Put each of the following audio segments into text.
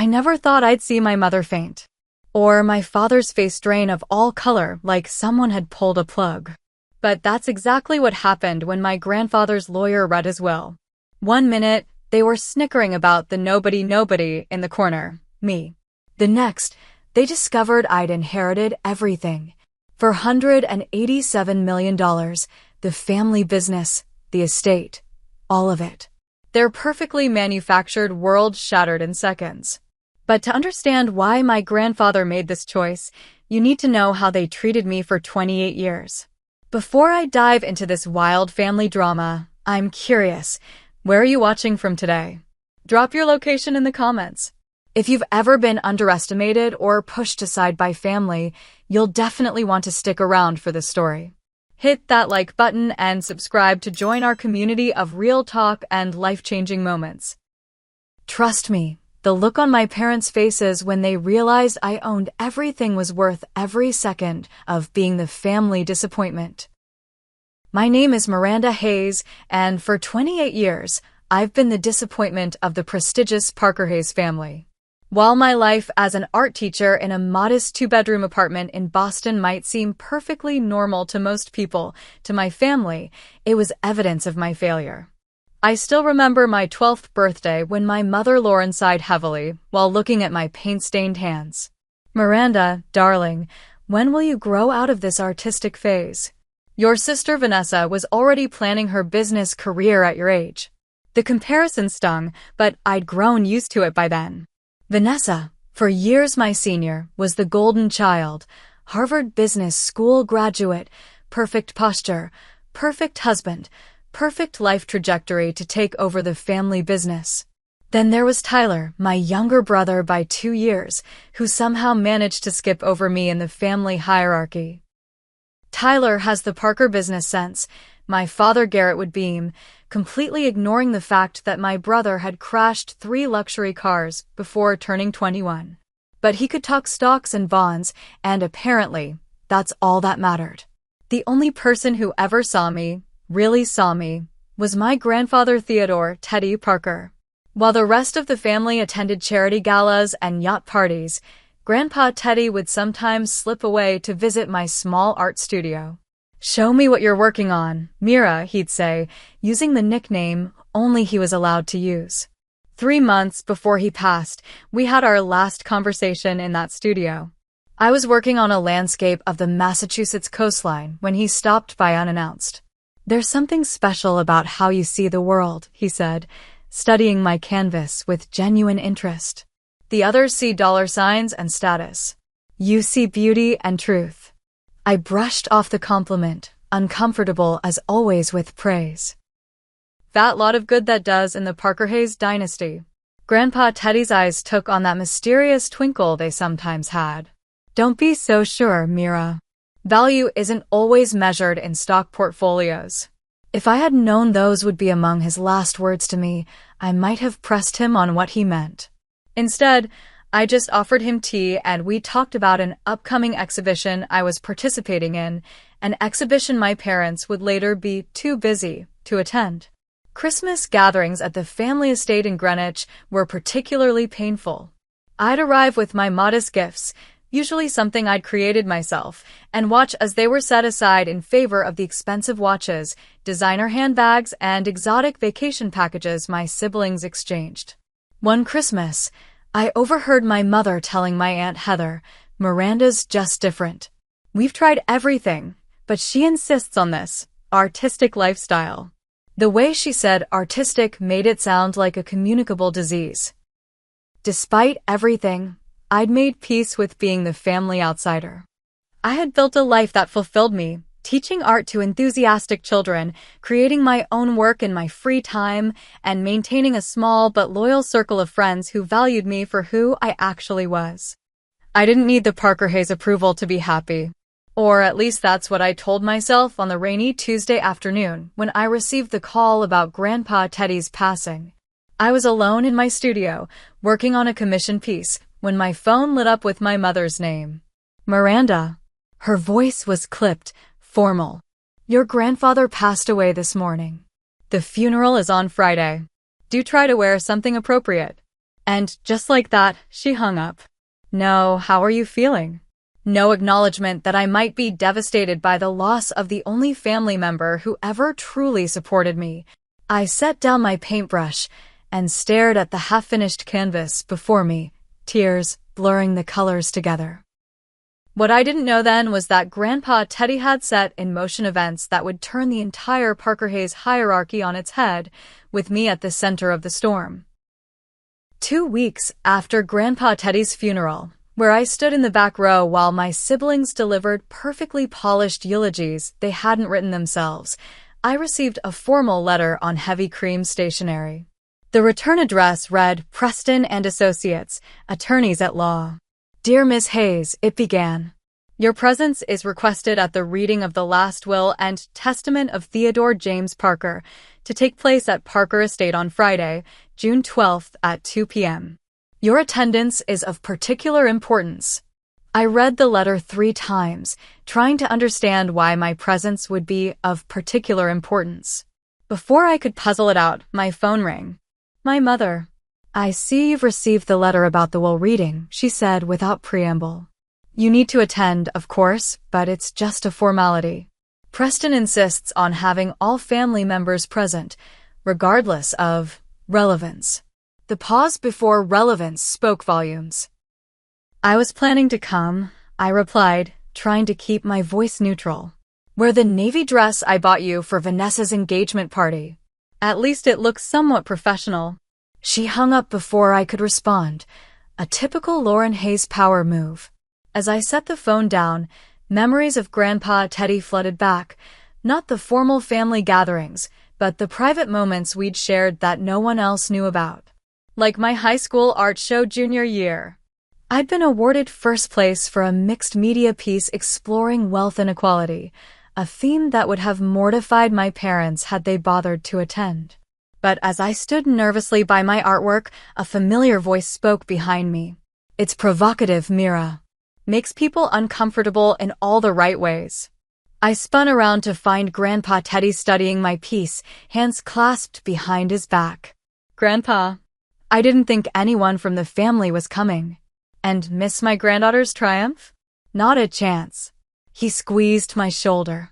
I never thought I'd see my mother faint. Or my father's face drain of all color like someone had pulled a plug. But that's exactly what happened when my grandfather's lawyer read his will. One minute, they were snickering about the nobody in the corner, me. The next, they discovered I'd inherited everything. For $187 million, the family business, the estate, all of it. Their perfectly manufactured world shattered in seconds. But to understand why my grandfather made this choice, you need to know how they treated me for 28 years. Before I dive into this wild family drama, I'm curious, where are you watching from today? Drop your location in the comments. If you've ever been underestimated or pushed aside by family, you'll definitely want to stick around for this story. Hit that like button and subscribe to join our community of real talk and life-changing moments. Trust me, the look on my parents' faces when they realized I owned everything was worth every second of being the family disappointment. My name is Miranda Hayes, and for 28 years, I've been the disappointment of the prestigious Parker Hayes family. While my life as an art teacher in a modest two-bedroom apartment in Boston might seem perfectly normal to most people, to my family, it was evidence of my failure. I still remember my 12th birthday when my mother Lauren sighed heavily while looking at my paint-stained hands. "Miranda, darling, when will you grow out of this artistic phase? Your sister Vanessa was already planning her business career at your age." The comparison stung, but I'd grown used to it by then. Vanessa, for years my senior, was the golden child, Harvard Business School graduate, perfect posture, perfect husband, perfect life trajectory to take over the family business. Then there was Tyler, my younger brother by 2 years, who somehow managed to skip over me in the family hierarchy. Tyler has the Parker business sense, my father Garrett would beam, completely ignoring the fact that my brother had crashed 3 luxury cars before turning 21. But he could talk stocks and bonds, and apparently, that's all that mattered. The only person who ever really saw me, was my grandfather Theodore Teddy Parker. While the rest of the family attended charity galas and yacht parties, Grandpa Teddy would sometimes slip away to visit my small art studio. "Show me what you're working on, Mira," he'd say, using the nickname only he was allowed to use. 3 months before he passed, we had our last conversation in that studio. I was working on a landscape of the Massachusetts coastline when he stopped by unannounced. "There's something special about how you see the world," he said, studying my canvas with genuine interest. "The others see dollar signs and status. You see beauty and truth." I brushed off the compliment, uncomfortable as always with praise. That lot of good that does in the Parker Hayes dynasty. Grandpa Teddy's eyes took on that mysterious twinkle they sometimes had. "Don't be so sure, Mira. Value isn't always measured in stock portfolios." If I had known those would be among his last words to me, I might have pressed him on what he meant. Instead, I just offered him tea and we talked about an upcoming exhibition I was participating in, an exhibition my parents would later be too busy to attend. Christmas gatherings at the family estate in Greenwich were particularly painful. I'd arrive with my modest gifts, usually something I'd created myself, and watch as they were set aside in favor of the expensive watches, designer handbags, and exotic vacation packages my siblings exchanged. One Christmas, I overheard my mother telling my Aunt Heather, "Miranda's just different. We've tried everything, but she insists on this artistic lifestyle." The way she said artistic made it sound like a communicable disease. Despite everything, I'd made peace with being the family outsider. I had built a life that fulfilled me, teaching art to enthusiastic children, creating my own work in my free time, and maintaining a small but loyal circle of friends who valued me for who I actually was. I didn't need the Parker Hayes approval to be happy. Or at least that's what I told myself on the rainy Tuesday afternoon when I received the call about Grandpa Teddy's passing. I was alone in my studio, working on a commission piece, when my phone lit up with my mother's name. "Miranda." Her voice was clipped, formal. "Your grandfather passed away this morning. The funeral is on Friday. Do try to wear something appropriate." And just like that, she hung up. No, how are you feeling? No acknowledgement that I might be devastated by the loss of the only family member who ever truly supported me. I set down my paintbrush and stared at the half-finished canvas before me, tears blurring the colors together. What I didn't know then was that Grandpa Teddy had set in motion events that would turn the entire Parker Hayes hierarchy on its head, with me at the center of the storm. 2 weeks after Grandpa Teddy's funeral, where I stood in the back row while my siblings delivered perfectly polished eulogies they hadn't written themselves, I received a formal letter on heavy cream stationery. The return address read Preston and Associates, Attorneys at Law. Dear Miss Hayes, it began. Your presence is requested at the reading of the last will and testament of Theodore James Parker to take place at Parker Estate on Friday, June 12th at 2 p.m. Your attendance is of particular importance. I read the letter 3 times, trying to understand why my presence would be of particular importance. Before I could puzzle it out, my phone rang. My mother. I see you've received the letter about the will reading, she said without preamble. You need to attend, of course, but it's just a formality. Preston insists on having all family members present, regardless of relevance. The pause before relevance spoke volumes. I was planning to come, I replied, trying to keep my voice neutral. Wear the navy dress I bought you for Vanessa's engagement party. At least it looks somewhat professional. She hung up before I could respond, a typical Lauren Hayes power move. As I set the phone down, memories of Grandpa Teddy flooded back, not the formal family gatherings, but the private moments we'd shared that no one else knew about. Like my high school art show junior year. I'd been awarded first place for a mixed media piece exploring wealth inequality, a theme that would have mortified my parents had they bothered to attend. But as I stood nervously by my artwork, a familiar voice spoke behind me. It's provocative, Mira. Makes people uncomfortable in all the right ways. I spun around to find Grandpa Teddy studying my piece, hands clasped behind his back. Grandpa. I didn't think anyone from the family was coming. And miss my granddaughter's triumph? Not a chance. He squeezed my shoulder.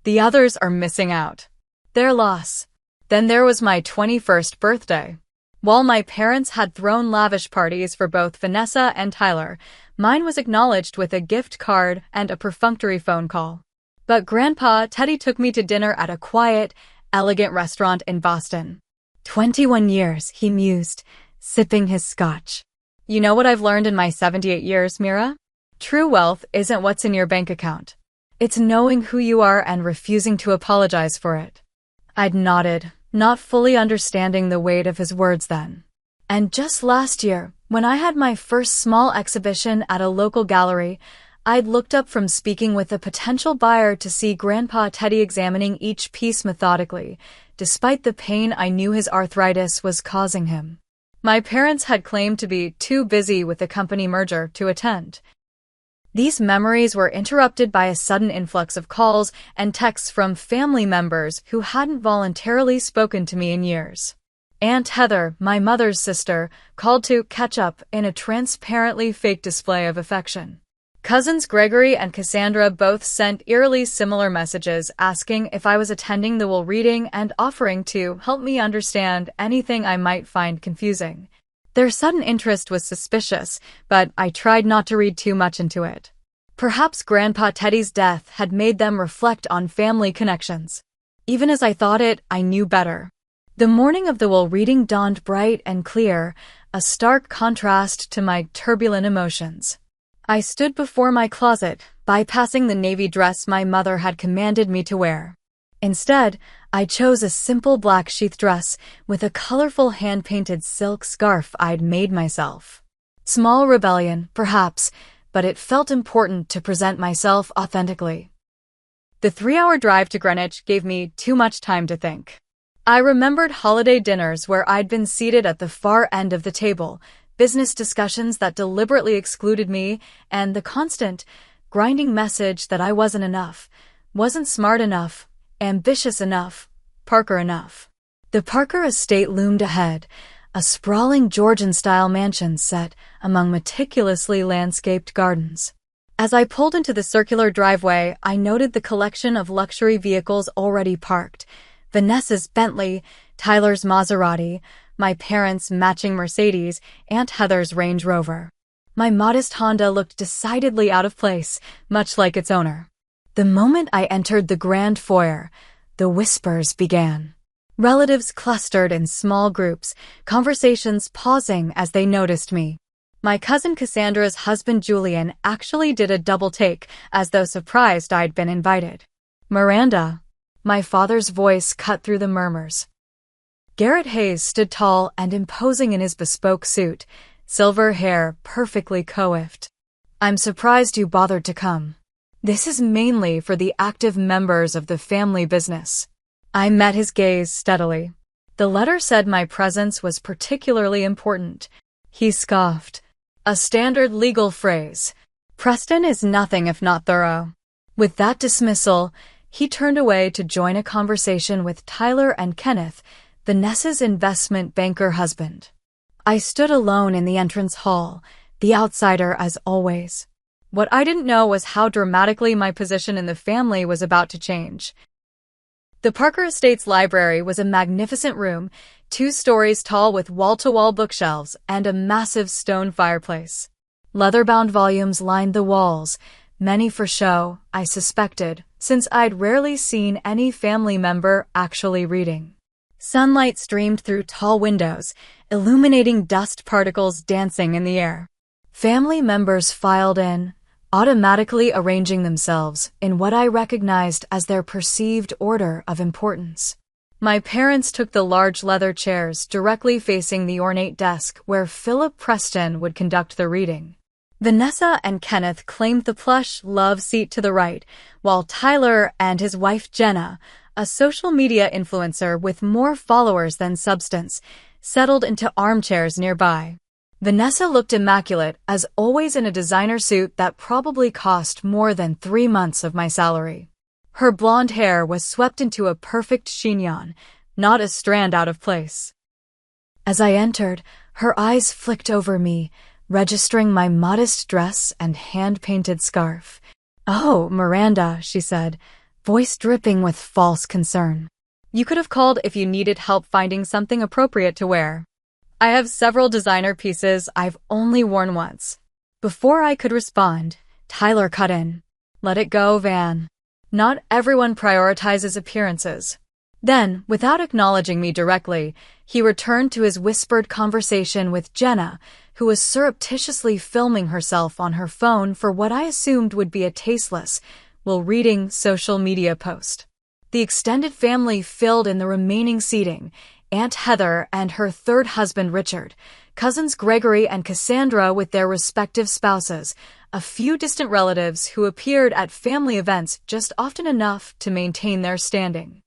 The others are missing out. Their loss. Then there was my 21st birthday. While my parents had thrown lavish parties for both Vanessa and Tyler, mine was acknowledged with a gift card and a perfunctory phone call. But Grandpa Teddy took me to dinner at a quiet, elegant restaurant in Boston. 21 years, he mused, sipping his scotch. You know what I've learned in my 78 years, Mira? True wealth isn't what's in your bank account. It's knowing who you are and refusing to apologize for it. I'd nodded, not fully understanding the weight of his words then. And just last year, when I had my first small exhibition at a local gallery, I'd looked up from speaking with a potential buyer to see Grandpa Teddy examining each piece methodically, despite the pain I knew his arthritis was causing him. My parents had claimed to be too busy with the company merger to attend. These memories were interrupted by a sudden influx of calls and texts from family members who hadn't voluntarily spoken to me in years. Aunt Heather, my mother's sister, called to catch up in a transparently fake display of affection. Cousins Gregory and Cassandra both sent eerily similar messages asking if I was attending the will reading and offering to help me understand anything I might find confusing. Their sudden interest was suspicious, but I tried not to read too much into it. Perhaps Grandpa Teddy's death had made them reflect on family connections. Even as I thought it, I knew better. The morning of the will reading dawned bright and clear, a stark contrast to my turbulent emotions. I stood before my closet, bypassing the navy dress my mother had commanded me to wear. Instead, I chose a simple black sheath dress with a colorful hand-painted silk scarf I'd made myself. Small rebellion, perhaps, but it felt important to present myself authentically. The 3-hour drive to Greenwich gave me too much time to think. I remembered holiday dinners where I'd been seated at the far end of the table, business discussions that deliberately excluded me, and the constant, grinding message that I wasn't enough, wasn't smart enough, ambitious enough, Parker enough. The Parker estate loomed ahead, a sprawling Georgian-style mansion set among meticulously landscaped gardens. As I pulled into the circular driveway, I noted the collection of luxury vehicles already parked. Vanessa's Bentley, Tyler's Maserati, my parents' matching Mercedes, Aunt Heather's Range Rover. My modest Honda looked decidedly out of place, much like its owner. The moment I entered the grand foyer, the whispers began. Relatives clustered in small groups, conversations pausing as they noticed me. My cousin Cassandra's husband Julian actually did a double take, as though surprised I'd been invited. "Miranda." My father's voice cut through the murmurs. Garrett Hayes stood tall and imposing in his bespoke suit, silver hair perfectly coiffed. "I'm surprised you bothered to come. This is mainly for the active members of the family business." I met his gaze steadily. The letter said my presence was particularly important. He scoffed. "A standard legal phrase. Preston is nothing if not thorough." With that dismissal, he turned away to join a conversation with Tyler and Kenneth, Vanessa's investment banker husband. I stood alone in the entrance hall, the outsider as always. What I didn't know was how dramatically my position in the family was about to change. The Parker Estates library was a magnificent room, 2 stories tall with wall-to-wall bookshelves and a massive stone fireplace. Leather-bound volumes lined the walls, many for show, I suspected, since I'd rarely seen any family member actually reading. Sunlight streamed through tall windows, illuminating dust particles dancing in the air. Family members filed in, automatically arranging themselves in what I recognized as their perceived order of importance. My parents took the large leather chairs directly facing the ornate desk where Philip Preston would conduct the reading. Vanessa and Kenneth claimed the plush love seat to the right, while Tyler and his wife Jenna, a social media influencer with more followers than substance, settled into armchairs nearby. Vanessa looked immaculate, as always in a designer suit that probably cost more than 3 months of my salary. Her blonde hair was swept into a perfect chignon, not a strand out of place. As I entered, her eyes flicked over me, registering my modest dress and hand-painted scarf. "Oh, Miranda," she said, voice dripping with false concern. "You could have called if you needed help finding something appropriate to wear. I have several designer pieces I've only worn once." Before I could respond, Tyler cut in. "Let it go, Van. Not everyone prioritizes appearances." Then, without acknowledging me directly, he returned to his whispered conversation with Jenna, who was surreptitiously filming herself on her phone for what I assumed would be a tasteless, while-reading social media post. The extended family filled in the remaining seating, Aunt Heather and her third husband Richard, cousins Gregory and Cassandra with their respective spouses, a few distant relatives who appeared at family events just often enough to maintain their standing.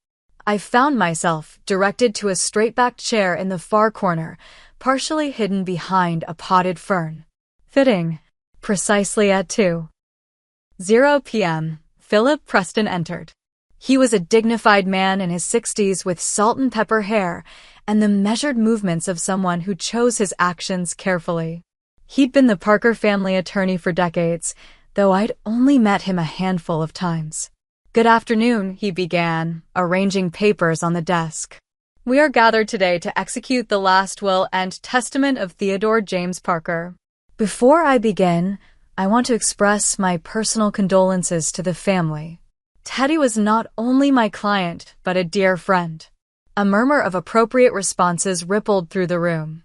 I found myself directed to a straight-backed chair in the far corner, partially hidden behind a potted fern. Fitting. Precisely at 2:00 p.m., Philip Preston entered. He was a dignified man in his 60s with salt and pepper hair and the measured movements of someone who chose his actions carefully. He'd been the Parker family attorney for decades, though I'd only met him a handful of times. "Good afternoon," he began, arranging papers on the desk. "We are gathered today to execute the last will and testament of Theodore James Parker. Before I begin, I want to express my personal condolences to the family. Teddy was not only my client, but a dear friend." A murmur of appropriate responses rippled through the room.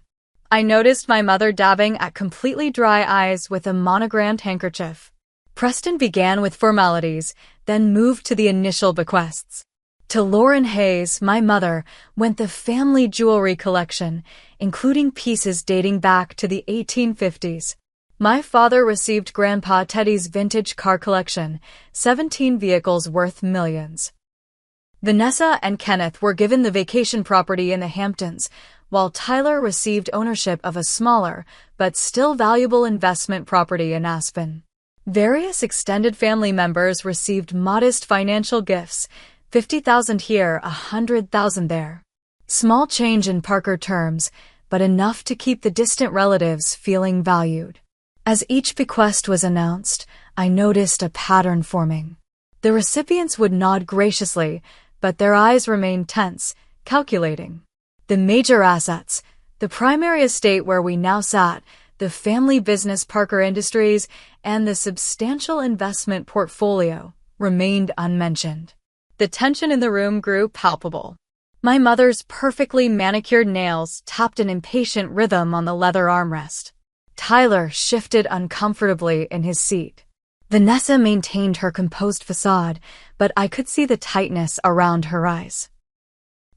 I noticed my mother dabbing at completely dry eyes with a monogrammed handkerchief. Preston began with formalities, then moved to the initial bequests. To Lauren Hayes, my mother, went the family jewelry collection, including pieces dating back to the 1850s. My father received Grandpa Teddy's vintage car collection, 17 vehicles worth millions. Vanessa and Kenneth were given the vacation property in the Hamptons, while Tyler received ownership of a smaller, but still valuable investment property in Aspen. Various extended family members received modest financial gifts, $50,000 here, $100,000 there. Small change in Parker terms, but enough to keep the distant relatives feeling valued. As each bequest was announced, I noticed a pattern forming. The recipients would nod graciously, but their eyes remained tense, calculating. The major assets, the primary estate where we now sat, the family business Parker Industries, and the substantial investment portfolio remained unmentioned. The tension in the room grew palpable. My mother's perfectly manicured nails tapped an impatient rhythm on the leather armrest. Tyler shifted uncomfortably in his seat. Vanessa maintained her composed facade, but I could see the tightness around her eyes.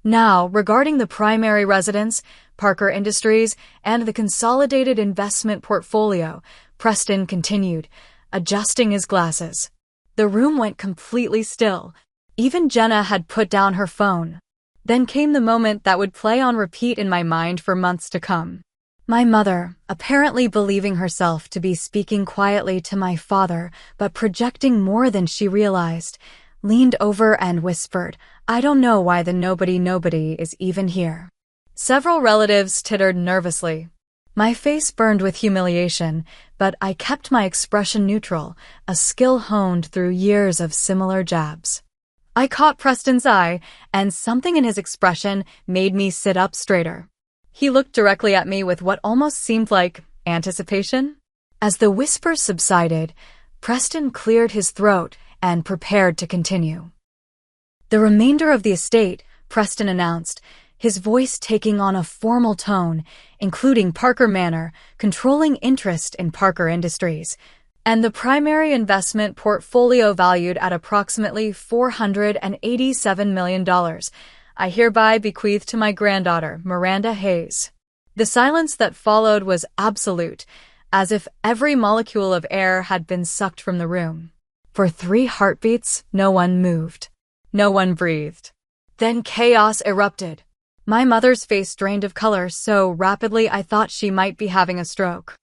Now, regarding the primary residence, Parker Industries, and the consolidated investment portfolio, Preston continued, adjusting his glasses. The room went completely still. Even Jenna had put down her phone. Then came the moment that would play on repeat in my mind for months to come. My mother, apparently believing herself to be speaking quietly to my father, but projecting more than she realized, leaned over and whispered, "I don't know why the nobody is even here." Several relatives tittered nervously. My face burned with humiliation, but I kept my expression neutral, a skill honed through years of similar jabs. I caught Preston's eye, and something in his expression made me sit up straighter. He looked directly at me with what almost seemed like anticipation. As the whispers subsided, Preston cleared his throat and prepared to continue. "The remainder of the estate," Preston announced, his voice taking on a formal tone, including Parker Manor, controlling interest in Parker Industries, and the primary investment portfolio valued at approximately $487 million. I hereby bequeath to my granddaughter, Miranda Hayes. The silence that followed was absolute, as if every molecule of air had been sucked from the room. For 3 heartbeats, no one moved. No one breathed. Then chaos erupted. My mother's face drained of color so rapidly I thought she might be having a stroke.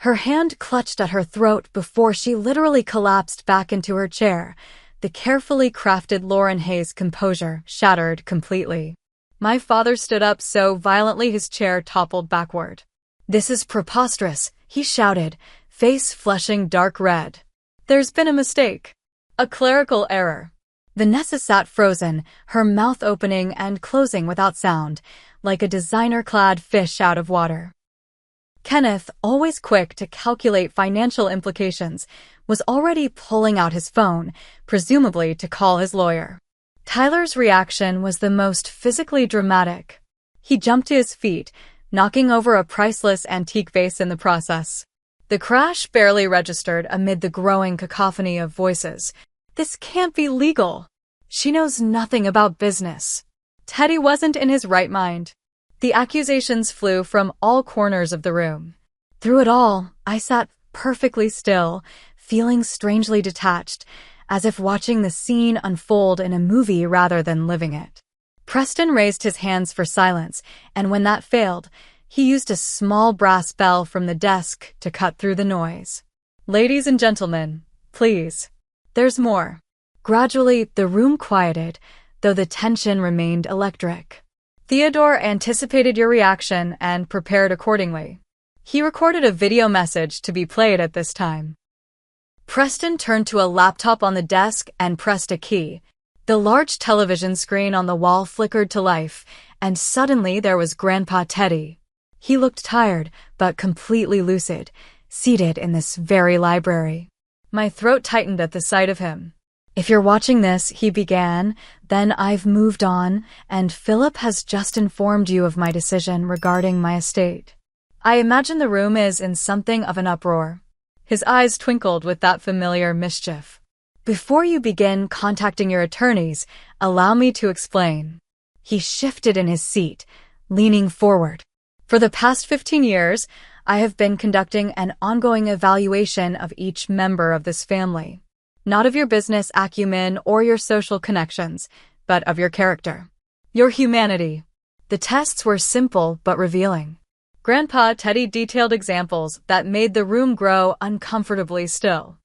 Her hand clutched at her throat before she literally collapsed back into her chair. The carefully crafted Lauren Hayes' composure shattered completely. My father stood up so violently his chair toppled backward. "This is preposterous," he shouted, face flushing dark red. "There's been a mistake. A clerical error." Vanessa sat frozen, her mouth opening and closing without sound, like a designer-clad fish out of water. Kenneth, always quick to calculate financial implications, was already pulling out his phone, presumably to call his lawyer. Tyler's reaction was the most physically dramatic. He jumped to his feet, knocking over a priceless antique vase in the process. The crash barely registered amid the growing cacophony of voices. "This can't be legal. She knows nothing about business." Teddy wasn't in his right mind. The accusations flew from all corners of the room. Through it all, I sat perfectly still, feeling strangely detached, as if watching the scene unfold in a movie rather than living it. Preston raised his hands for silence, and when that failed, he used a small brass bell from the desk to cut through the noise. "Ladies and gentlemen, please. There's more." Gradually, the room quieted, though the tension remained electric. Theodore anticipated your reaction and prepared accordingly. He recorded a video message to be played at this time. Preston turned to a laptop on the desk and pressed a key. The large television screen on the wall flickered to life, and suddenly there was Grandpa Teddy. He looked tired, but completely lucid, seated in this very library. My throat tightened at the sight of him. "If you're watching this," he began, "then I've moved on, and Philip has just informed you of my decision regarding my estate." I imagine the room is in something of an uproar. His eyes twinkled with that familiar mischief. "Before you begin contacting your attorneys, allow me to explain." He shifted in his seat, leaning forward. "For the past 15 years, I have been conducting an ongoing evaluation of each member of this family. Not of your business acumen or your social connections, but of your character. Your humanity." The tests were simple but revealing. Grandpa Teddy detailed examples that made the room grow uncomfortably still.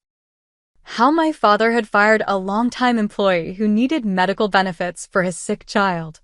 How my father had fired a longtime employee who needed medical benefits for his sick child.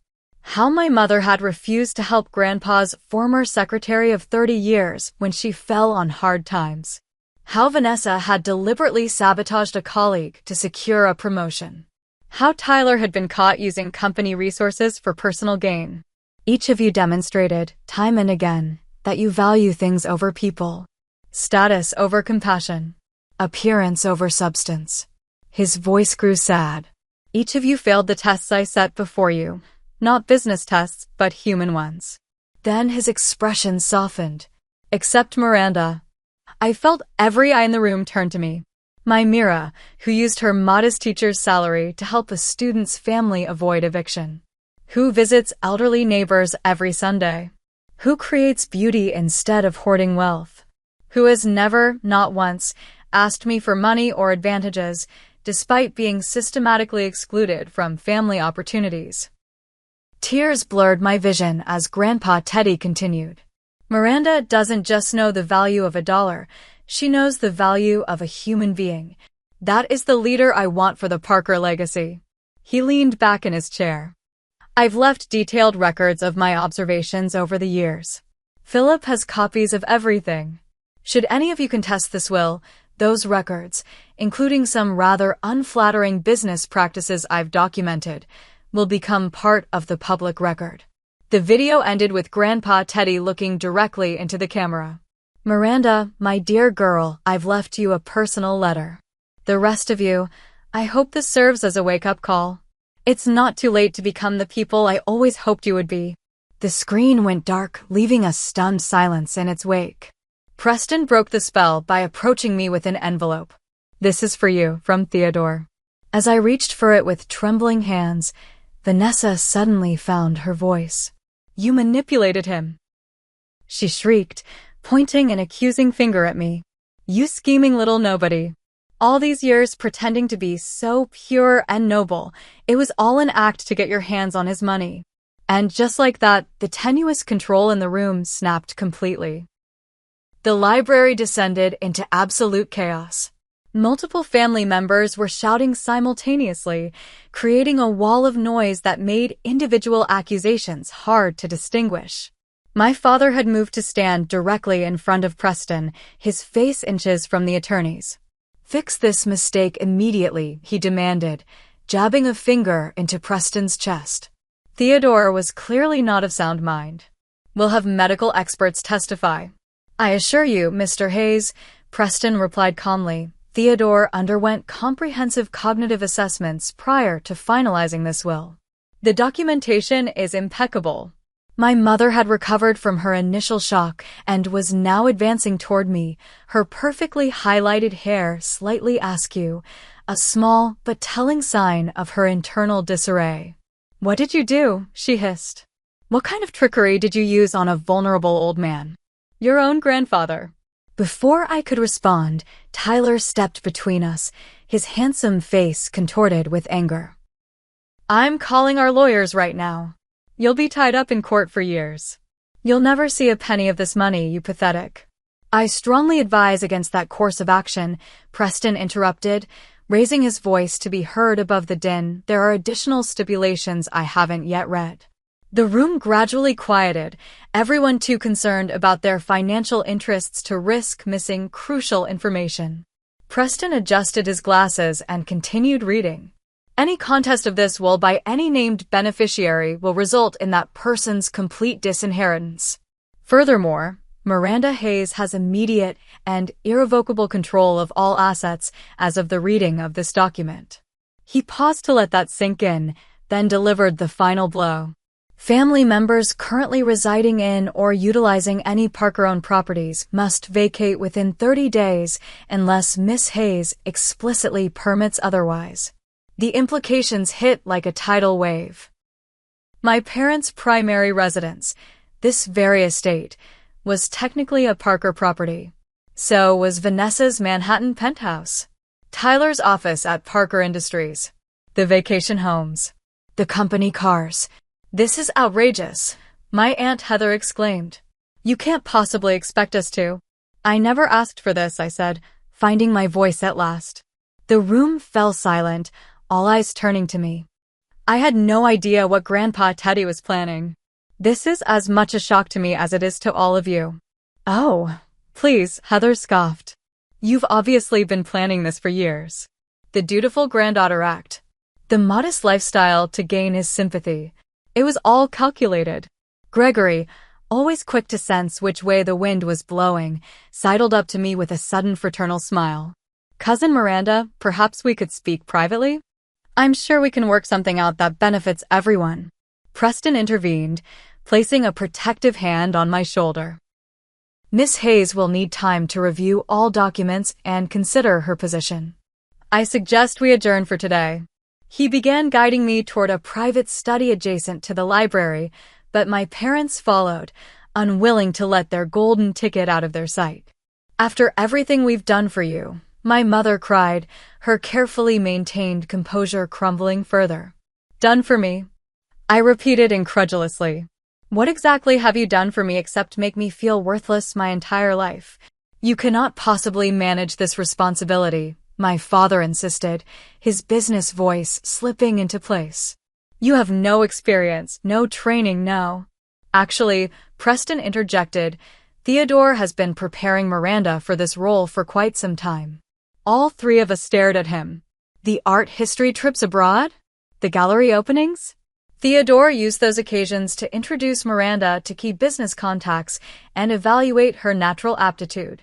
How my mother had refused to help Grandpa's former secretary of 30 years when she fell on hard times. How Vanessa had deliberately sabotaged a colleague to secure a promotion. How Tyler had been caught using company resources for personal gain. Each of you demonstrated, time and again, that you value things over people. Status over compassion. Appearance over substance. His voice grew sad. Each of you failed the tests I set before you. Not business tests, but human ones. Then his expression softened. Except Miranda. I felt every eye in the room turn to me. My Mira, who used her modest teacher's salary to help a student's family avoid eviction. Who visits elderly neighbors every Sunday. Who creates beauty instead of hoarding wealth. Who has never, not once, asked me for money or advantages, despite being systematically excluded from family opportunities. Tears blurred my vision as Grandpa Teddy continued. Miranda doesn't just know the value of $1, she knows the value of a human being. That is the leader I want for the Parker legacy. He leaned back in his chair. I've left detailed records of my observations over the years. Philip has copies of everything. Should any of you contest this will, those records, including some rather unflattering business practices I've documented, will become part of the public record. The video ended with Grandpa Teddy looking directly into the camera. Miranda, my dear girl, I've left you a personal letter. The rest of you, I hope this serves as a wake-up call. It's not too late to become the people I always hoped you would be. The screen went dark, leaving a stunned silence in its wake. Preston broke the spell by approaching me with an envelope. This is for you, from Theodore. As I reached for it with trembling hands, Vanessa suddenly found her voice. You manipulated him. She shrieked, pointing an accusing finger at me. You scheming little nobody. All these years pretending to be so pure and noble, it was all an act to get your hands on his money. And just like that, the tenuous control in the room snapped completely. The library descended into absolute chaos. Multiple family members were shouting simultaneously, creating a wall of noise that made individual accusations hard to distinguish. My father had moved to stand directly in front of Preston, his face inches from the attorneys. Fix this mistake immediately, he demanded, jabbing a finger into Preston's chest. Theodore was clearly not of sound mind. We'll have medical experts testify. I assure you, Mr. Hayes, Preston replied calmly. Theodore underwent comprehensive cognitive assessments prior to finalizing this will. The documentation is impeccable. My mother had recovered from her initial shock and was now advancing toward me, her perfectly highlighted hair slightly askew, a small but telling sign of her internal disarray. What did you do? She hissed. What kind of trickery did you use on a vulnerable old man? Your own grandfather. Before I could respond, Tyler stepped between us, his handsome face contorted with anger. I'm calling our lawyers right now. You'll be tied up in court for years. You'll never see a penny of this money, you pathetic. I strongly advise against that course of action, Preston interrupted, raising his voice to be heard above the din. There are additional stipulations I haven't yet read. The room gradually quieted, everyone too concerned about their financial interests to risk missing crucial information. Preston adjusted his glasses and continued reading. Any contest of this will by any named beneficiary will result in that person's complete disinheritance. Furthermore, Miranda Hayes has immediate and irrevocable control of all assets as of the reading of this document. He paused to let that sink in, then delivered the final blow. Family members currently residing in or utilizing any Parker-owned properties must vacate within 30 days unless Miss Hayes explicitly permits otherwise. The implications hit like a tidal wave. My parents' primary residence, this very estate, was technically a Parker property. So was Vanessa's Manhattan penthouse, Tyler's office at Parker Industries, the vacation homes, the company cars. This is outrageous, my Aunt Heather exclaimed. You can't possibly expect us to. I never asked for this, I said, finding my voice at last. The room fell silent, all eyes turning to me. I had no idea what Grandpa Teddy was planning. This is as much a shock to me as it is to all of you. Oh, please, Heather scoffed. You've obviously been planning this for years. The dutiful granddaughter act. The modest lifestyle to gain his sympathy. It was all calculated. Gregory, always quick to sense which way the wind was blowing, sidled up to me with a sudden fraternal smile. Cousin Miranda, perhaps we could speak privately? I'm sure we can work something out that benefits everyone. Preston intervened, placing a protective hand on my shoulder. Miss Hayes will need time to review all documents and consider her position. I suggest we adjourn for today. He began guiding me toward a private study adjacent to the library, but my parents followed, unwilling to let their golden ticket out of their sight. After everything we've done for you, my mother cried, her carefully maintained composure crumbling further. Done for me? I repeated incredulously. What exactly have you done for me except make me feel worthless my entire life? You cannot possibly manage this responsibility, my father insisted, his business voice slipping into place. You have no experience, no training, no. Actually, Preston interjected, Theodore has been preparing Miranda for this role for quite some time. All three of us stared at him. The art history trips abroad? The gallery openings? Theodore used those occasions to introduce Miranda to key business contacts and evaluate her natural aptitude.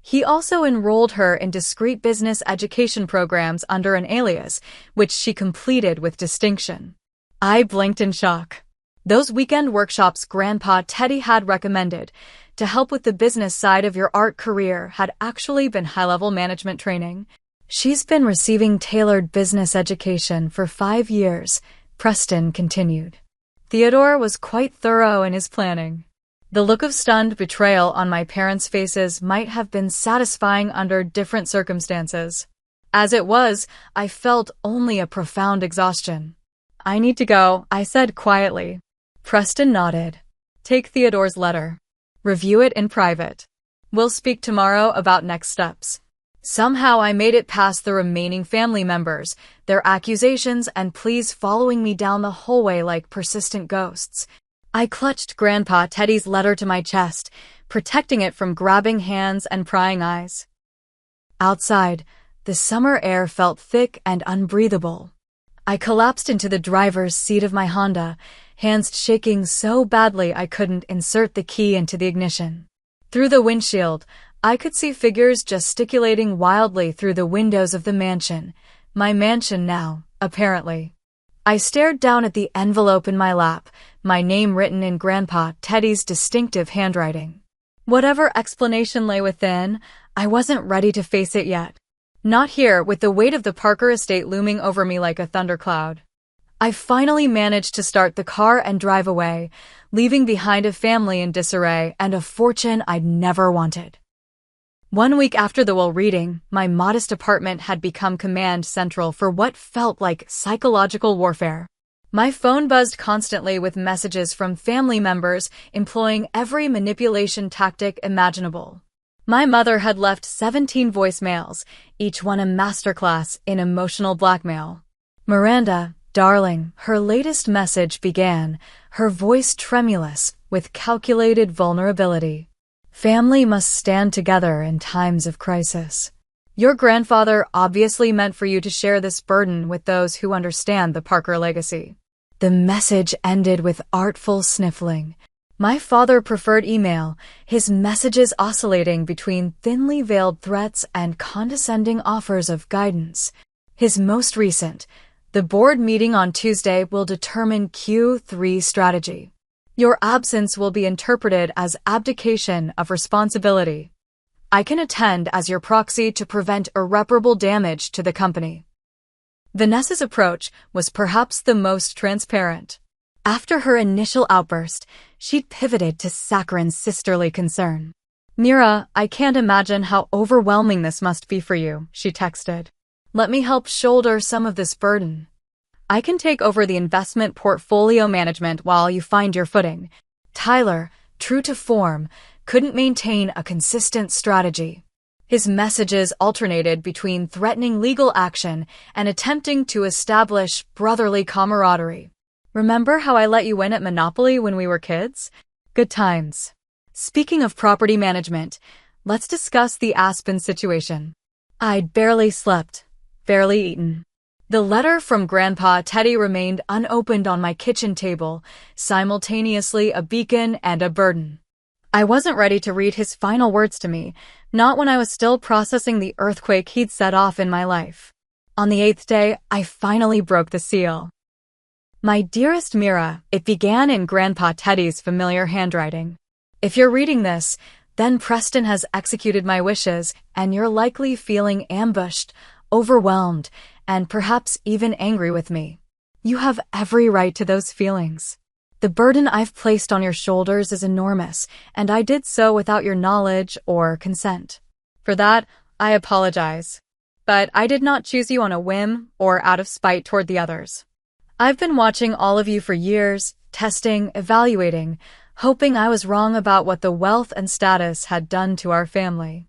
He also enrolled her in discreet business education programs under an alias, which she completed with distinction. I blinked in shock. Those weekend workshops Grandpa Teddy had recommended to help with the business side of your art career had actually been high-level management training. She's been receiving tailored business education for 5 years, Preston continued. Theodore was quite thorough in his planning. The look of stunned betrayal on my parents' faces might have been satisfying under different circumstances. As it was, I felt only a profound exhaustion. I need to go, I said quietly. Preston nodded. Take Theodore's letter. Review it in private. We'll speak tomorrow about next steps. Somehow I made it past the remaining family members, their accusations and pleas following me down the hallway like persistent ghosts. I clutched Grandpa Teddy's letter to my chest, protecting it from grabbing hands and prying eyes. Outside, the summer air felt thick and unbreathable. I collapsed into the driver's seat of my Honda, hands shaking so badly I couldn't insert the key into the ignition. Through the windshield, I could see figures gesticulating wildly through the windows of the mansion, my mansion now, apparently. I stared down at the envelope in my lap, my name written in Grandpa Teddy's distinctive handwriting. Whatever explanation lay within, I wasn't ready to face it yet. Not here, with the weight of the Parker estate looming over me like a thundercloud. I finally managed to start the car and drive away, leaving behind a family in disarray and a fortune I'd never wanted. 1 week after the will reading, my modest apartment had become command central for what felt like psychological warfare. My phone buzzed constantly with messages from family members employing every manipulation tactic imaginable. My mother had left 17 voicemails, each one a masterclass in emotional blackmail. Miranda, darling, her latest message began, her voice tremulous with calculated vulnerability. Family must stand together in times of crisis. Your grandfather obviously meant for you to share this burden with those who understand the Parker legacy. The message ended with artful sniffling. My father preferred email, his messages oscillating between thinly veiled threats and condescending offers of guidance. His most recent, the board meeting on Tuesday will determine Q3 strategy. Your absence will be interpreted as abdication of responsibility. I can attend as your proxy to prevent irreparable damage to the company. Vanessa's approach was perhaps the most transparent. After her initial outburst, she'd pivoted to saccharine sisterly concern. Mira, I can't imagine how overwhelming this must be for you, she texted. Let me help shoulder some of this burden. I can take over the investment portfolio management while you find your footing. Tyler, true to form, couldn't maintain a consistent strategy. His messages alternated between threatening legal action and attempting to establish brotherly camaraderie. Remember how I let you win at Monopoly when we were kids? Good times. Speaking of property management, let's discuss the Aspen situation. I'd barely slept, barely eaten. The letter from Grandpa Teddy remained unopened on my kitchen table, simultaneously a beacon and a burden. I wasn't ready to read his final words to me, not when I was still processing the earthquake he'd set off in my life. On the 8th day, I finally broke the seal. My dearest Mira, it began in Grandpa Teddy's familiar handwriting. If you're reading this, then Preston has executed my wishes, and you're likely feeling ambushed, overwhelmed, and perhaps even angry with me. You have every right to those feelings. The burden I've placed on your shoulders is enormous, and I did so without your knowledge or consent. For that, I apologize. But I did not choose you on a whim or out of spite toward the others. I've been watching all of you for years, testing, evaluating, hoping I was wrong about what the wealth and status had done to our family.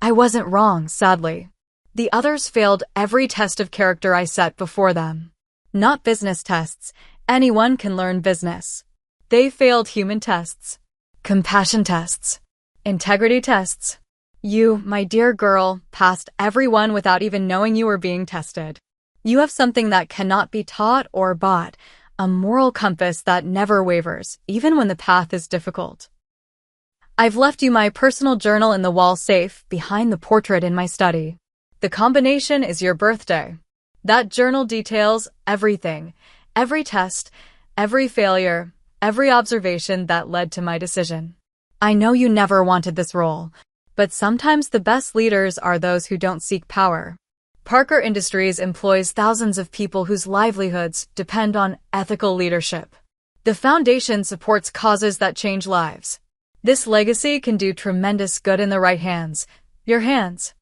I wasn't wrong, sadly. The others failed every test of character I set before them. Not business tests. Anyone can learn business. They failed human tests. Compassion tests. Integrity tests. You, my dear girl, passed every one without even knowing you were being tested. You have something that cannot be taught or bought, a moral compass that never wavers, even when the path is difficult. I've left you my personal journal in the wall safe behind the portrait in my study. The combination is your birthday. That journal details everything, every test, every failure, every observation that led to my decision. I know you never wanted this role, but sometimes the best leaders are those who don't seek power. Parker Industries employs thousands of people whose livelihoods depend on ethical leadership. The foundation supports causes that change lives. This legacy can do tremendous good in the right hands, your hands.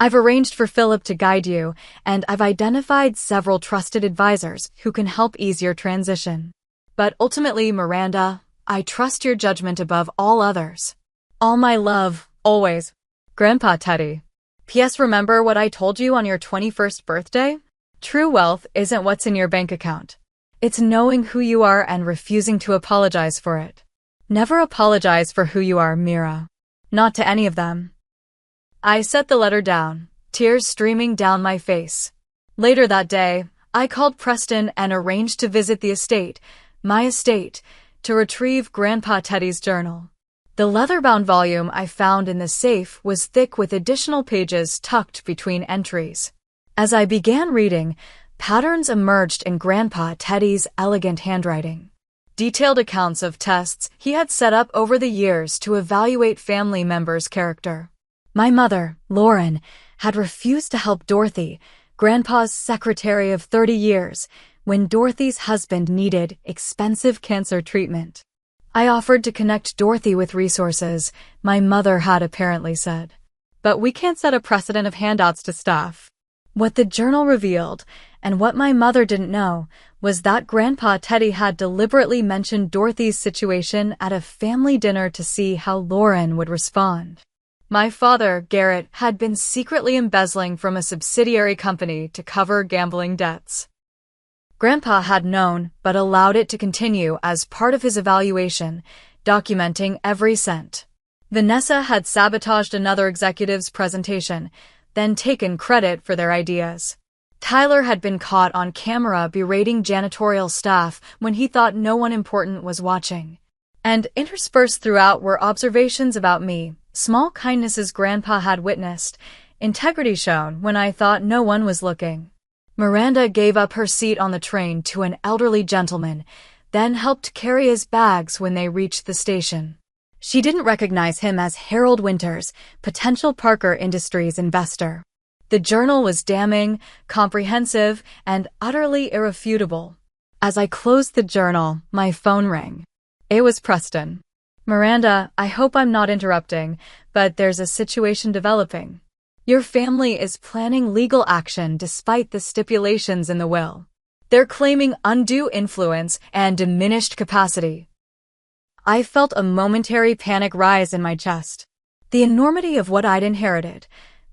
I've arranged for Philip to guide you, and I've identified several trusted advisors who can help ease your transition. But ultimately, Miranda, I trust your judgment above all others. All my love, always. Grandpa Teddy. P.S. Remember what I told you on your 21st birthday? True wealth isn't what's in your bank account. It's knowing who you are and refusing to apologize for it. Never apologize for who you are, Mira. Not to any of them. I set the letter down, tears streaming down my face. Later that day, I called Preston and arranged to visit the estate, my estate, to retrieve Grandpa Teddy's journal. The leather-bound volume I found in the safe was thick with additional pages tucked between entries. As I began reading, patterns emerged in Grandpa Teddy's elegant handwriting. Detailed accounts of tests he had set up over the years to evaluate family members' character. My mother, Lauren, had refused to help Dorothy, Grandpa's secretary of 30 years, when Dorothy's husband needed expensive cancer treatment. I offered to connect Dorothy with resources, my mother had apparently said. But we can't set a precedent of handouts to staff. What the journal revealed, and what my mother didn't know, was that Grandpa Teddy had deliberately mentioned Dorothy's situation at a family dinner to see how Lauren would respond. My father, Garrett, had been secretly embezzling from a subsidiary company to cover gambling debts. Grandpa had known, but allowed it to continue as part of his evaluation, documenting every cent. Vanessa had sabotaged another executive's presentation, then taken credit for their ideas. Tyler had been caught on camera berating janitorial staff when he thought no one important was watching. And interspersed throughout were observations about me, small kindnesses Grandpa had witnessed, integrity shown when I thought no one was looking. Miranda gave up her seat on the train to an elderly gentleman, then helped carry his bags when they reached the station. She didn't recognize him as Harold Winters, potential Parker Industries investor. The journal was damning, comprehensive, and utterly irrefutable. As I closed the journal, my phone rang. It was Preston. Miranda, I hope I'm not interrupting, but there's a situation developing. Your family is planning legal action despite the stipulations in the will. They're claiming undue influence and diminished capacity. I felt a momentary panic rise in my chest. The enormity of what I'd inherited,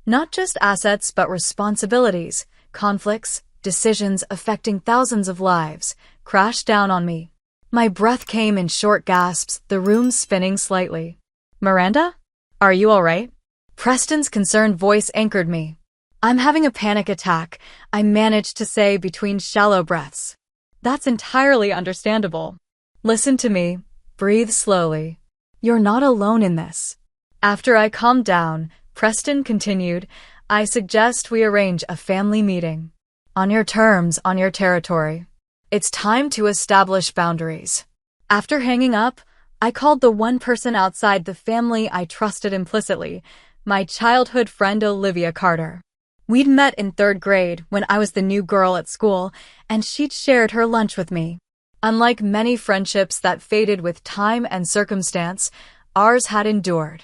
Not just assets but responsibilities, conflicts, decisions affecting thousands of lives, crashed down on me. My breath came in short gasps, the room spinning slightly. "Miranda? Are you all right?" Preston's concerned voice anchored me. "I'm having a panic attack," I managed to say between shallow breaths. "That's entirely understandable. Listen to me. Breathe slowly. You're not alone in this." After I calmed down, Preston continued, "I suggest we arrange a family meeting. On your terms, on your territory. It's time to establish boundaries." After hanging up, I called the one person outside the family I trusted implicitly, my childhood friend Olivia Carter. We'd met in 3rd grade when I was the new girl at school, and she'd shared her lunch with me. Unlike many friendships that faded with time and circumstance, ours had endured.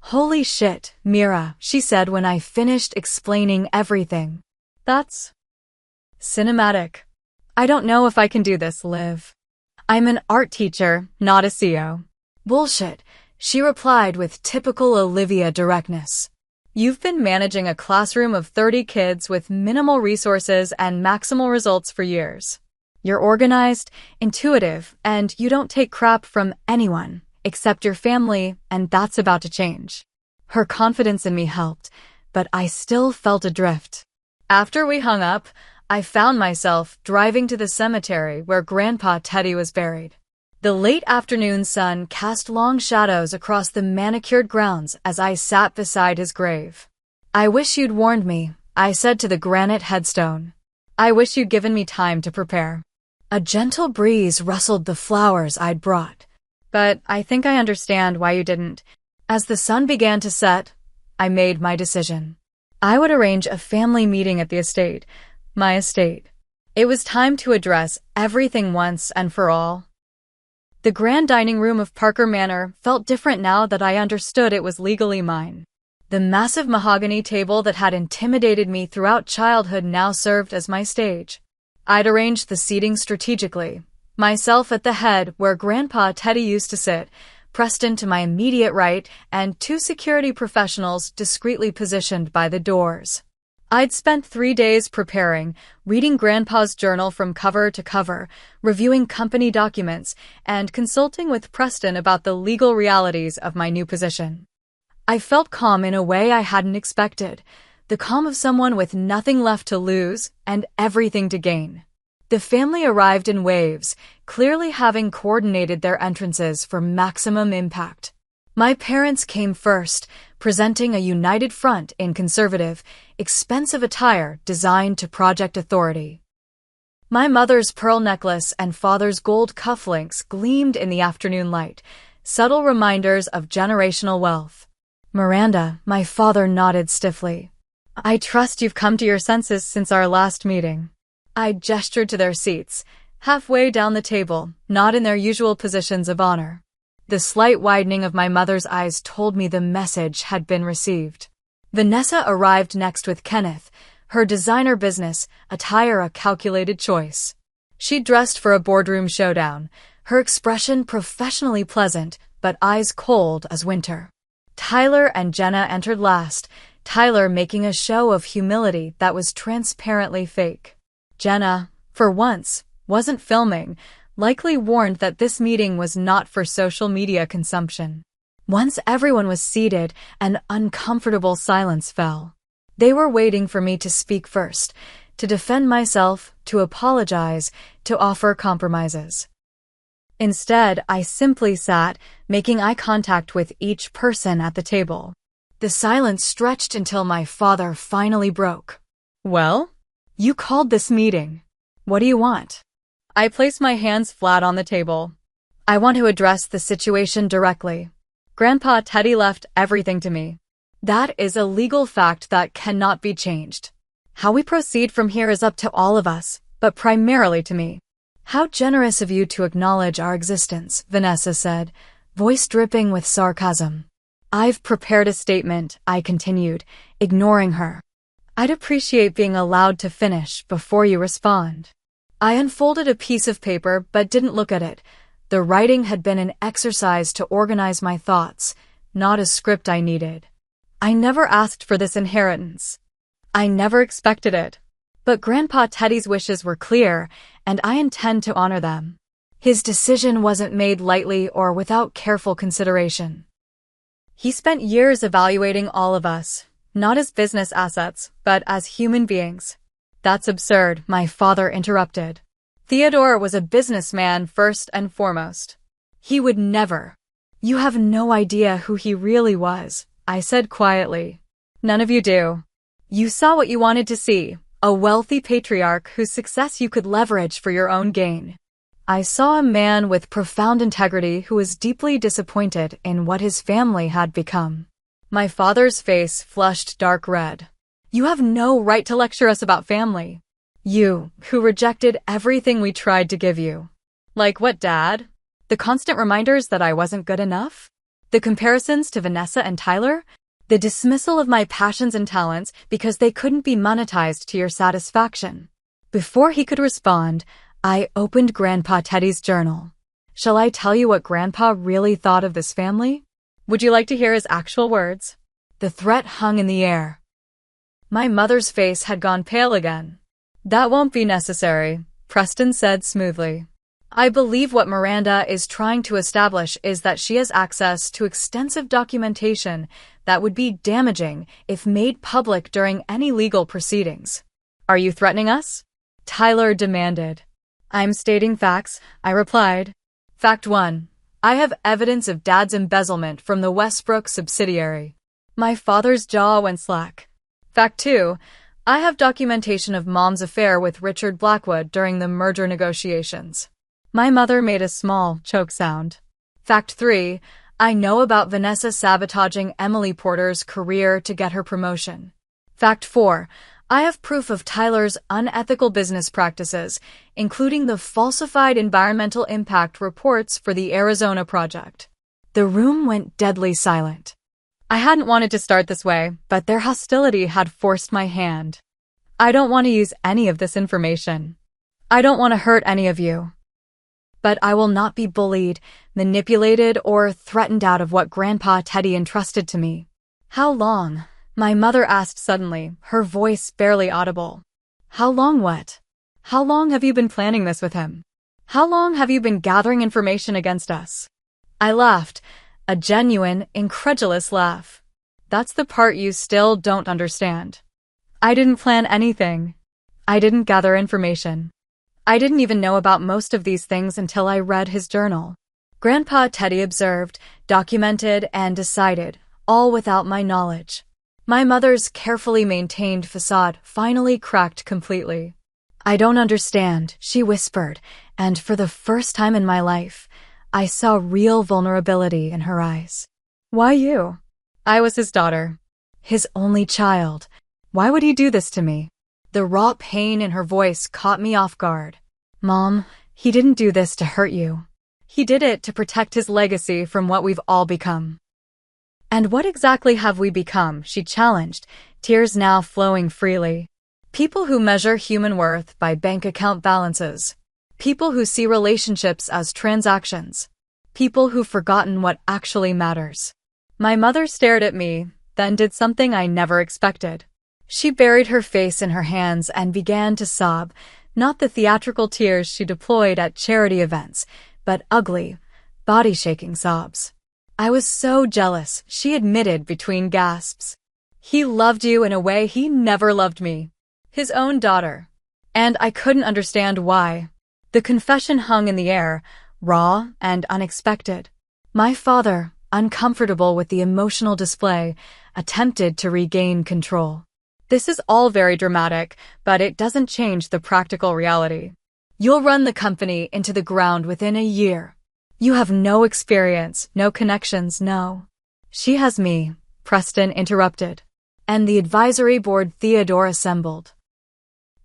"Holy shit, Mira," she said when I finished explaining everything. "That's cinematic. I don't know if I can do this, Liv. I'm an art teacher, not a CO." "Bullshit," she replied with typical Olivia directness. "You've been managing a classroom of 30 kids with minimal resources and maximal results for years. You're organized, intuitive, and you don't take crap from anyone, except your family, and that's about to change." Her confidence in me helped, but I still felt adrift. After we hung up, I found myself driving to the cemetery where Grandpa Teddy was buried. The late afternoon sun cast long shadows across the manicured grounds as I sat beside his grave. "I wish you'd warned me," I said to the granite headstone. "I wish you'd given me time to prepare." A gentle breeze rustled the flowers I'd brought. "But I think I understand why you didn't." As the sun began to set, I made my decision. I would arrange a family meeting at the estate, my estate. It was time to address everything once and for all. The grand dining room of Parker Manor felt different now that I understood it was legally mine. The massive mahogany table that had intimidated me throughout childhood now served as my stage. I'd arranged the seating strategically, myself at the head where Grandpa Teddy used to sit, Preston to my immediate right, and 2 security professionals discreetly positioned by the doors. I'd spent 3 days preparing, reading Grandpa's journal from cover to cover, reviewing company documents, and consulting with Preston about the legal realities of my new position. I felt calm in a way I hadn't expected, the calm of someone with nothing left to lose and everything to gain. The family arrived in waves, clearly having coordinated their entrances for maximum impact. My parents came first, presenting a united front in conservative, expensive attire designed to project authority. My mother's pearl necklace and father's gold cufflinks gleamed in the afternoon light, subtle reminders of generational wealth. "Miranda," my father nodded stiffly. "I trust you've come to your senses since our last meeting." I gestured to their seats, halfway down the table, not in their usual positions of honor. The slight widening of my mother's eyes told me the message had been received. Vanessa arrived next with Kenneth, her designer business, attire a calculated choice. She dressed for a boardroom showdown, her expression professionally pleasant, but eyes cold as winter. Tyler and Jenna entered last, Tyler making a show of humility that was transparently fake. Jenna, for once, wasn't filming, likely warned that this meeting was not for social media consumption. Once everyone was seated, an uncomfortable silence fell. They were waiting for me to speak first, to defend myself, to apologize, to offer compromises. Instead, I simply sat, making eye contact with each person at the table. The silence stretched until my father finally broke. "Well? You called this meeting. What do you want?" I placed my hands flat on the table. "I want to address the situation directly. Grandpa Teddy left everything to me. That is a legal fact that cannot be changed. How we proceed from here is up to all of us, but primarily to me." "How generous of you to acknowledge our existence," Vanessa said, voice dripping with sarcasm. "I've prepared a statement," I continued, ignoring her. "I'd appreciate being allowed to finish before you respond." I unfolded a piece of paper but didn't look at it. The writing had been an exercise to organize my thoughts, not a script I needed. I never asked for this inheritance. I never expected it. But Grandpa Teddy's wishes were clear, and I intend to honor them. His decision wasn't made lightly or without careful consideration. He spent years evaluating all of us, not as business assets, but as human beings. That's absurd, my father interrupted. Theodore was a businessman first and foremost. He would never. You have no idea who he really was, I said quietly. None of you do. You saw what you wanted to see, a wealthy patriarch whose success you could leverage for your own gain. I saw a man with profound integrity who was deeply disappointed in what his family had become. My father's face flushed dark red. You have no right to lecture us about family. You, who rejected everything we tried to give you. Like what, Dad? The constant reminders that I wasn't good enough? The comparisons to Vanessa and Tyler? The dismissal of my passions and talents because they couldn't be monetized to your satisfaction? Before he could respond, I opened Grandpa Teddy's journal. Shall I tell you what Grandpa really thought of this family? Would you like to hear his actual words? The threat hung in the air. My mother's face had gone pale again. That won't be necessary, Preston said smoothly. I believe what Miranda is trying to establish is that she has access to extensive documentation that would be damaging if made public during any legal proceedings. Are you threatening us? Tyler demanded. I'm stating facts, I replied. Fact 1. I have evidence of Dad's embezzlement from the Westbrook subsidiary. My father's jaw went slack. Fact 2. I have documentation of Mom's affair with Richard Blackwood during the merger negotiations. My mother made a small choke sound. Fact 3. I know about Vanessa sabotaging Emily Porter's career to get her promotion. Fact 4. I have proof of Tyler's unethical business practices, including the falsified environmental impact reports for the Arizona project. The room went deadly silent. I hadn't wanted to start this way, but their hostility had forced my hand. I don't want to use any of this information. I don't want to hurt any of you. But I will not be bullied, manipulated, or threatened out of what Grandpa Teddy entrusted to me. How long? My mother asked suddenly, her voice barely audible. How long what? How long have you been planning this with him? How long have you been gathering information against us? I laughed, a genuine, incredulous laugh. That's the part you still don't understand. I didn't plan anything. I didn't gather information. I didn't even know about most of these things until I read his journal. Grandpa Teddy observed, documented, and decided, all without my knowledge. My mother's carefully maintained facade finally cracked completely. I don't understand, she whispered, and for the first time in my life, I saw real vulnerability in her eyes. Why you? I was his daughter. His only child. Why would he do this to me? The raw pain in her voice caught me off guard. Mom, he didn't do this to hurt you. He did it to protect his legacy from what we've all become. And what exactly have we become? She challenged, tears now flowing freely. People who measure human worth by bank account balances. People who see relationships as transactions. People who've forgotten what actually matters. My mother stared at me, then did something I never expected. She buried her face in her hands and began to sob, not the theatrical tears she deployed at charity events, but ugly, body-shaking sobs. I was so jealous, she admitted between gasps. He loved you in a way he never loved me. His own daughter. And I couldn't understand why. The confession hung in the air, raw and unexpected. My father, uncomfortable with the emotional display, attempted to regain control. This is all very dramatic, but it doesn't change the practical reality. You'll run the company into the ground within a year. You have no experience, no connections, no. She has me, Preston interrupted. And the advisory board Theodore assembled.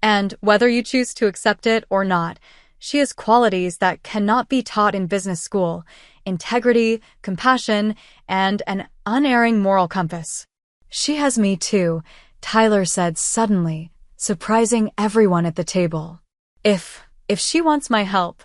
And whether you choose to accept it or not, she has qualities that cannot be taught in business school: integrity, compassion, and an unerring moral compass. She has me too, Tyler said suddenly, surprising everyone at the table. If she wants my help.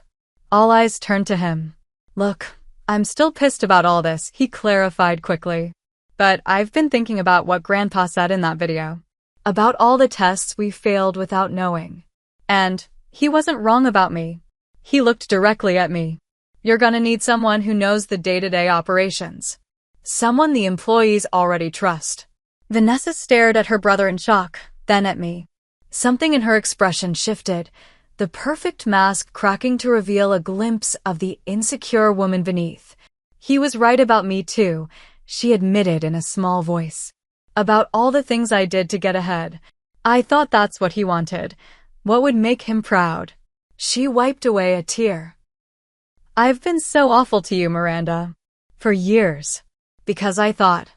All eyes turned to him. Look, I'm still pissed about all this, he clarified quickly. But I've been thinking about what Grandpa said in that video. About all the tests we failed without knowing. And he wasn't wrong about me. He looked directly at me. You're gonna need someone who knows the day-to-day operations. Someone the employees already trust. Vanessa stared at her brother in shock, then at me. Something in her expression shifted, the perfect mask cracking to reveal a glimpse of the insecure woman beneath. He was right about me too, she admitted in a small voice. About all the things I did to get ahead. I thought that's what he wanted. What would make him proud? She wiped away a tear. I've been so awful to you, Miranda. For years. Because I thought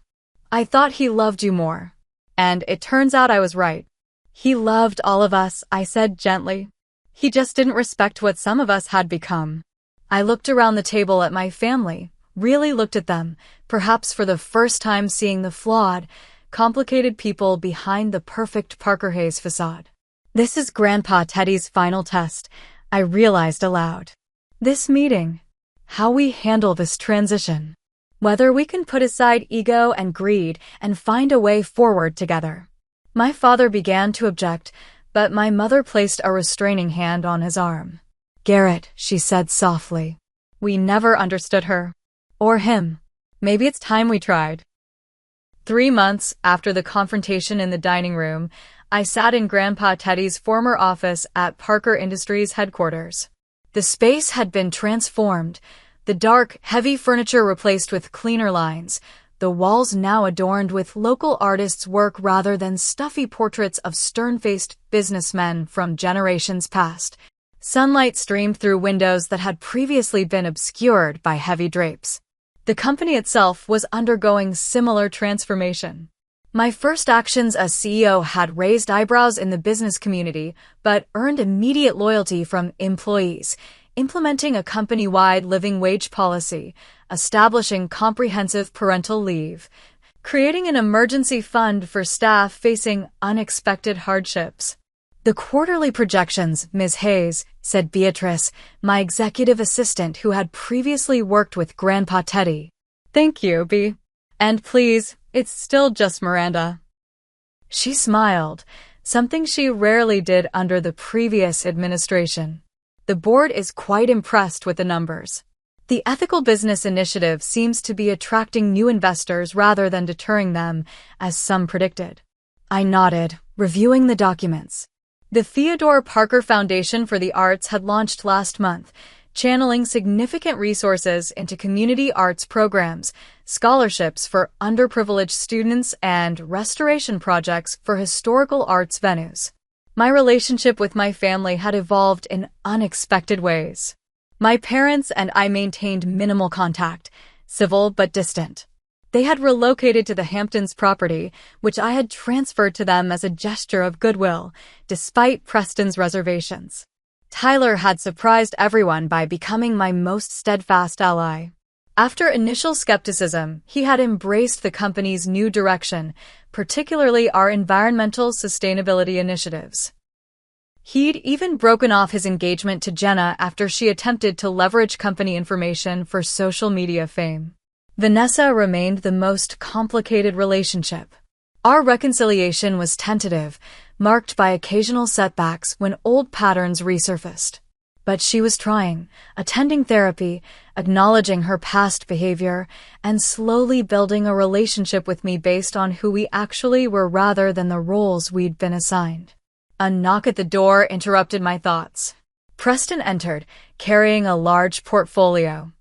he loved you more. And it turns out I was right. He loved all of us, I said gently. He just didn't respect what some of us had become. I looked around the table at my family, really looked at them, perhaps for the first time seeing the flawed, complicated people behind the perfect Parker Hayes facade. This is Grandpa Teddy's final test, I realized aloud. This meeting. How we handle this transition. Whether we can put aside ego and greed and find a way forward together. My father began to object, but my mother placed a restraining hand on his arm. Garrett, she said softly. We never understood her. Or him. Maybe it's time we tried. 3 months after the confrontation in the dining room, I sat in Grandpa Teddy's former office at Parker Industries headquarters. The space had been transformed, the dark, heavy furniture replaced with cleaner lines, the walls now adorned with local artists' work rather than stuffy portraits of stern-faced businessmen from generations past. Sunlight streamed through windows that had previously been obscured by heavy drapes. The company itself was undergoing similar transformation. My first actions as CEO had raised eyebrows in the business community, but earned immediate loyalty from employees, implementing a company-wide living wage policy, establishing comprehensive parental leave, creating an emergency fund for staff facing unexpected hardships. The quarterly projections, Ms. Hayes, said Beatrice, my executive assistant who had previously worked with Grandpa Teddy. Thank you, B. And please, it's still just Miranda. She smiled, something she rarely did under the previous administration. The board is quite impressed with the numbers. The ethical business initiative seems to be attracting new investors rather than deterring them, as some predicted. I nodded, reviewing the documents. The Theodore Parker Foundation for the Arts had launched last month, channeling significant resources into community arts programs, scholarships for underprivileged students, and restoration projects for historical arts venues. My relationship with my family had evolved in unexpected ways. My parents and I maintained minimal contact, civil but distant. They had relocated to the Hamptons property, which I had transferred to them as a gesture of goodwill, despite Preston's reservations. Tyler had surprised everyone by becoming my most steadfast ally. After initial skepticism, he had embraced the company's new direction, particularly our environmental sustainability initiatives. He'd even broken off his engagement to Jenna after she attempted to leverage company information for social media fame. Vanessa remained the most complicated relationship. Our reconciliation was tentative, marked by occasional setbacks when old patterns resurfaced. But she was trying, attending therapy, acknowledging her past behavior, and slowly building a relationship with me based on who we actually were rather than the roles we'd been assigned. A knock at the door interrupted my thoughts. Preston entered, carrying a large portfolio.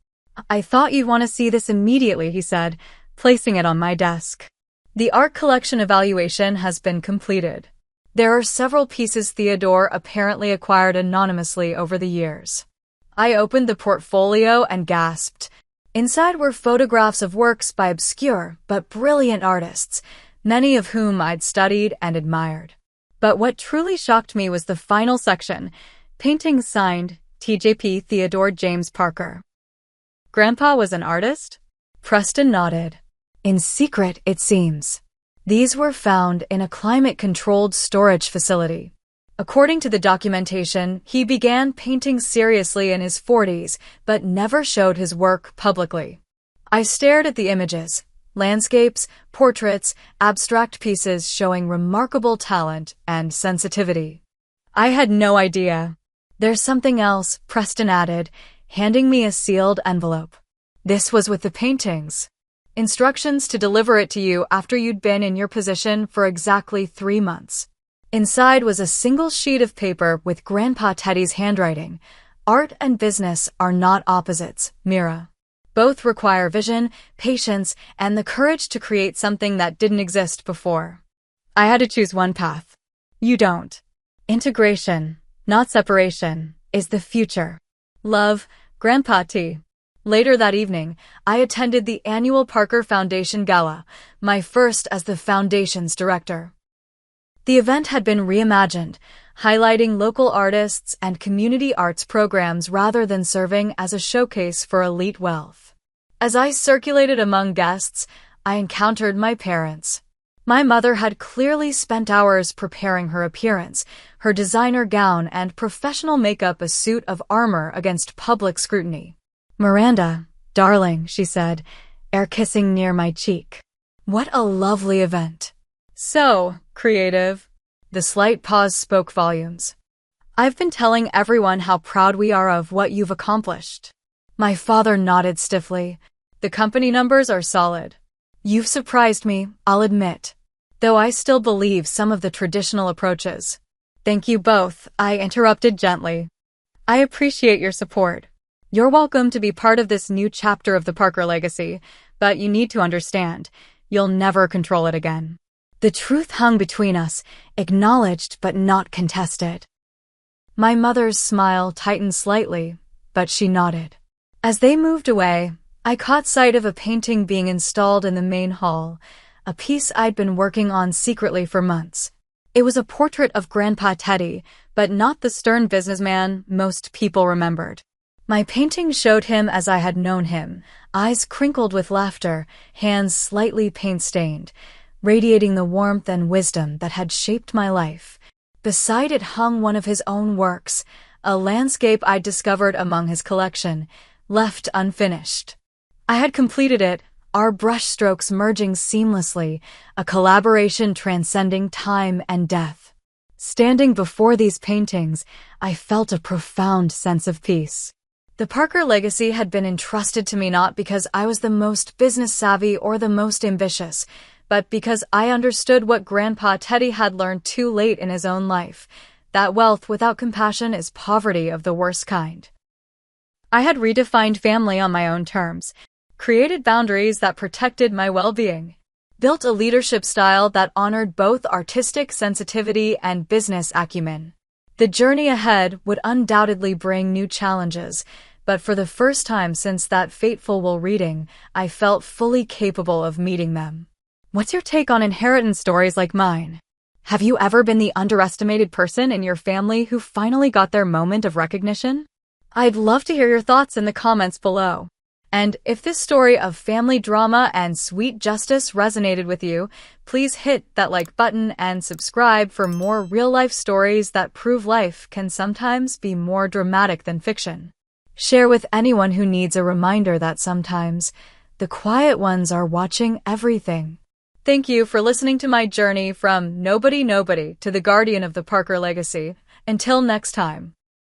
I thought you'd want to see this immediately, he said, placing it on my desk. The art collection evaluation has been completed. There are several pieces Theodore apparently acquired anonymously over the years. I opened the portfolio and gasped. Inside were photographs of works by obscure but brilliant artists, many of whom I'd studied and admired. But what truly shocked me was the final section, paintings signed TJP Theodore James Parker. Grandpa was an artist? Preston nodded. In secret, it seems. These were found in a climate-controlled storage facility. According to the documentation, he began painting seriously in his 40s, but never showed his work publicly. I stared at the images, Landscapes, portraits, abstract pieces showing remarkable talent and sensitivity. I had no idea. There's something else, Preston added, handing me a sealed envelope. This was with the paintings. Instructions to deliver it to you after you'd been in your position for exactly 3 months. Inside was a single sheet of paper with Grandpa Teddy's handwriting. Art and business are not opposites, Mira. Both require vision, patience, and the courage to create something that didn't exist before. I had to choose one path. You don't. Integration, not separation, is the future. Love, Grandpa T. Later that evening, I attended the annual Parker Foundation Gala, my first as the Foundation's director. The event had been reimagined, highlighting local artists and community arts programs rather than serving as a showcase for elite wealth. As I circulated among guests, I encountered my parents. My mother had clearly spent hours preparing her appearance, her designer gown and professional makeup a suit of armor against public scrutiny. "Miranda, darling," she said, air kissing near my cheek. "What a lovely event." "So, creative." The slight pause spoke volumes. "I've been telling everyone how proud we are of what you've accomplished." My father nodded stiffly. "The company numbers are solid." "You've surprised me, I'll admit. Though I still believe some of the traditional approaches." "Thank you both," I interrupted gently. "I appreciate your support. You're welcome to be part of this new chapter of the Parker legacy, but you need to understand, you'll never control it again." The truth hung between us, acknowledged but not contested. My mother's smile tightened slightly, but she nodded. As they moved away, I caught sight of a painting being installed in the main hall, a piece I'd been working on secretly for months. It was a portrait of Grandpa Teddy, but not the stern businessman most people remembered. My painting showed him as I had known him, eyes crinkled with laughter, hands slightly paint-stained, radiating the warmth and wisdom that had shaped my life. Beside it hung one of his own works, a landscape I'd discovered among his collection, left unfinished. I had completed it, our brushstrokes merging seamlessly, a collaboration transcending time and death. Standing before these paintings, I felt a profound sense of peace. The Parker legacy had been entrusted to me not because I was the most business-savvy or the most ambitious, but because I understood what Grandpa Teddy had learned too late in his own life, that wealth without compassion is poverty of the worst kind. I had redefined family on my own terms, created boundaries that protected my well-being, built a leadership style that honored both artistic sensitivity and business acumen. The journey ahead would undoubtedly bring new challenges, but for the first time since that fateful will reading, I felt fully capable of meeting them. What's your take on inheritance stories like mine? Have you ever been the underestimated person in your family who finally got their moment of recognition? I'd love to hear your thoughts in the comments below. And if this story of family drama and sweet justice resonated with you, please hit that like button and subscribe for more real-life stories that prove life can sometimes be more dramatic than fiction. Share with anyone who needs a reminder that sometimes the quiet ones are watching everything. Thank you for listening to my journey from nobody to the guardian of the Parker legacy. Until next time.